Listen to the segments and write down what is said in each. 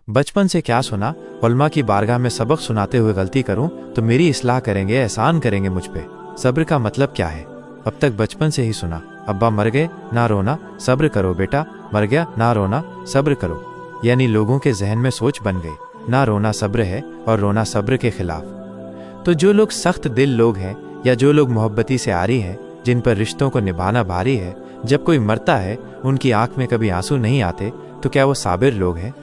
बचपन से क्या सुना, उलमा की बारगाह में सबक सुनाते हुए गलती करूं तो मेरी इस्लाह करेंगे, एहसान करेंगे मुझ पे। सब्र का मतलब क्या है? अब तक बचपन से ही सुना, अब्बा मर गए ना रोना, सब्र करो बेटा, मर गया ना रोना, सब्र करो। यानी लोगों के जहन में सोच बन गई, ना रोना सब्र है और रोना सब्र के खिलाफ। तो जो लोग सख्त दिल लोग हैं या जो लोग मोहब्बती से आरी हैं, जिन पर रिश्तों को निभाना भारी है, जब कोई मरता है उनकी आंख में कभी आंसू नहीं आते, तो क्या वो साबिर लोग हैं?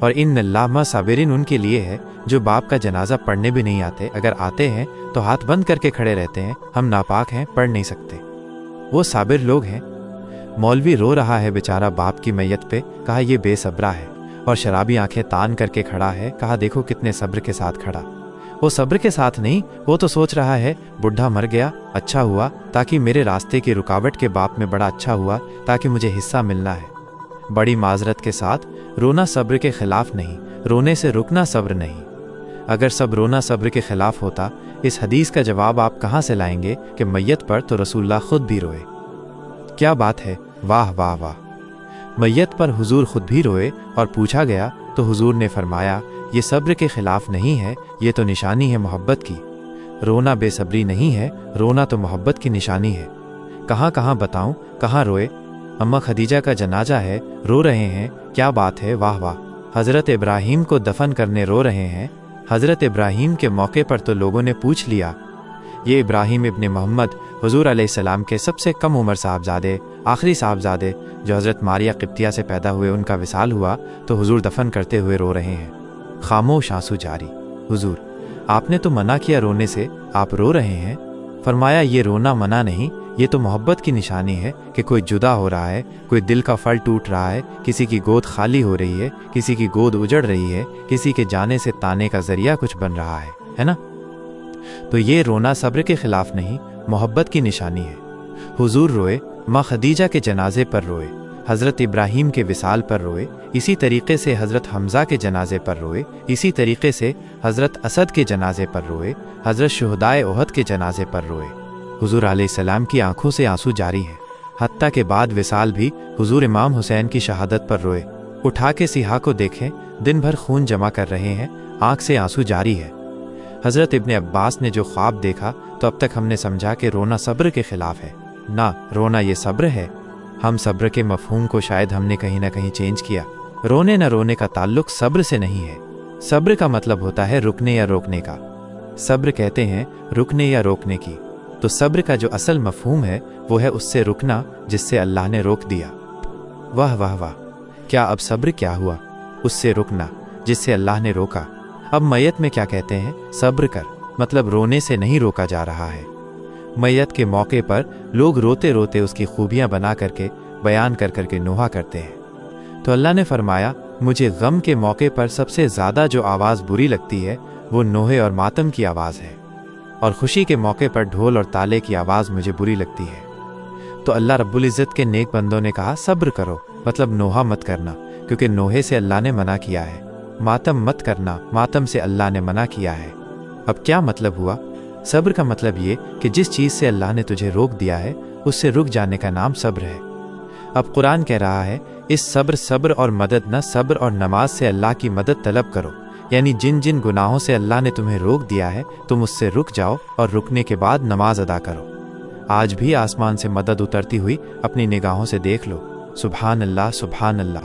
और इन अल्लामा साबिरिन उनके लिए है जो बाप का जनाजा पढ़ने भी नहीं आते, अगर आते हैं तो हाथ बंद करके खड़े रहते हैं, हम नापाक हैं, पढ़ नहीं सकते। वो साबिर लोग हैं। मौलवी रो रहा है बेचारा बाप की मैयत पे, कहा ये बेसब्रा है। और शराबी आंखें तान करके खड़ा है, कहा देखो कितने सब्र के साथ खड़ा। वो सब्र के साथ नहीं, वो तो सोच रहा है बुढ़ा मर गया, अच्छा हुआ, ताकि मेरे रास्ते की रुकावट के बाप में बड़ा अच्छा हुआ, ताकि मुझे हिस्सा मिलना है। बड़ी माजरत के साथ, रोना सब्र के खिलाफ नहीं, रोने से रुकना सब्र नहीं। अगर सब रोना सब्र के खिलाफ होता, इस हदीस का जवाब आप कहाँ से लाएंगे कि मैयत पर तो रसूलुल्लाह खुद भी रोए। क्या बात है, वाह वाह वाह। मैयत पर हुजूर खुद भी रोए और पूछा गया तो हुजूर ने फरमाया ये सब्र के खिलाफ नहीं है, ये तो निशानी है मोहब्बत की। रोना बेसब्री नहीं है, रोना तो मोहब्बत की निशानी है। कहाँ कहाँ बताऊं, कहाँ रोए? अम्मा खदीजा का जनाजा है, रो रहे हैं, क्या बात है, वाह वाह। हज़रत इब्राहीम को दफन करने रो रहे हैं। हज़रत इब्राहीम के मौके पर तो लोगों ने पूछ लिया, ये इब्राहीम इब्ने मोहम्मद हुजूर अलैहिस्सलाम के सबसे कम उम्र साहबजादे, आखिरी साहबजादे जो हज़रत मारिया क़िब्तिया से पैदा हुए, उनका विसाल हुआ तो हुजूर दफन करते हुए रो रहे हैं। खामोश आंसू जारी। हुजूर आपने तो मना किया रोने से, आप रो रहे हैं। फरमाया ये रोना मना नहीं, ये तो मोहब्बत की निशानी है कि कोई जुदा हो रहा है, कोई दिल का फल टूट रहा है, किसी की गोद खाली हो रही है, किसी की गोद उजड़ रही है, किसी के जाने से ताने का जरिया कुछ बन रहा है ना? तो ये रोना सब्र के खिलाफ नहीं, मोहब्बत की निशानी है। हुजूर रोए, माँ खदीजा के जनाजे पर रोए, हज़रत इब्राहीम के विसाल पर रोए, इसी तरीक़े से हज़रत हमज़ा के जनाजे पर रोए, इसी तरीक़े से हज़रत असद के जनाजे पर रोए, हज़रत शुहदाए ओहद के जनाजे पर रोए। हुजूर अलैहिस्सलाम की आंखों से आंसू जारी हैं। हत्ता के बाद विसाल भी हुजूर इमाम हुसैन की शहादत पर रोए। उठा के सिहा को देखें, दिन भर खून जमा कर रहे हैं, आंख से आंसू जारी है। हज़रत इब्ने अब्बास ने जो ख्वाब देखा तो अब तक हमने समझा कि रोना सब्र के खिलाफ है। ना, रोना ये सब्र है। हम सब्र के मफहूम को शायद हमने कहीं ना कहीं चेंज किया। रोने न रोने का ताल्लुक सब्र से नहीं है। सब्र का मतलब होता है रुकने या रोकने का। सब्र कहते हैं रुकने या रोकने की। तो सब्र का जो असल मफहूम है वो है उससे रुकना जिससे अल्लाह ने रोक दिया। वाह वाह वाह। क्या अब सब्र क्या हुआ? उससे रुकना जिससे अल्लाह ने रोका। अब मैयत में क्या कहते हैं? सब्र कर, मतलब रोने से नहीं रोका जा रहा है। मैयत के मौके पर लोग रोते रोते उसकी खूबियां बना करके बयान कर करके नोहा करते हैं। तो अल्लाह ने फरमाया मुझे गम के मौके पर सबसे ज़्यादा जो आवाज़ बुरी लगती है वो नोहे और मातम की आवाज़ है, और खुशी के मौके पर ढोल और ताले की आवाज़ मुझे बुरी लगती है। तो अल्लाह रब्बुल इज़्ज़त के नेक बंदों ने कहा सब्र करो, मतलब नोहा मत करना, क्योंकि नोहे से अल्लाह ने मना किया है। मातम मत करना, मातम से अल्लाह ने मना किया है। अब क्या मतलब हुआ? सब्र का मतलब ये कि जिस चीज़ से अल्लाह ने तुझे रोक दिया है उससे रुक जाने का नाम सब्र है। अब कुरान कह रहा है इस सब्र और मदद न, सब्र और नमाज से अल्लाह की मदद तलब करो। यानी जिन जिन गुनाहों से अल्लाह ने तुम्हें रोक दिया है तुम उससे रुक जाओ और रुकने के बाद नमाज अदा करो। आज भी आसमान से मदद उतरती हुई अपनी निगाहों से देख लो। सुभान अल्लाह, सुभान अल्लाह।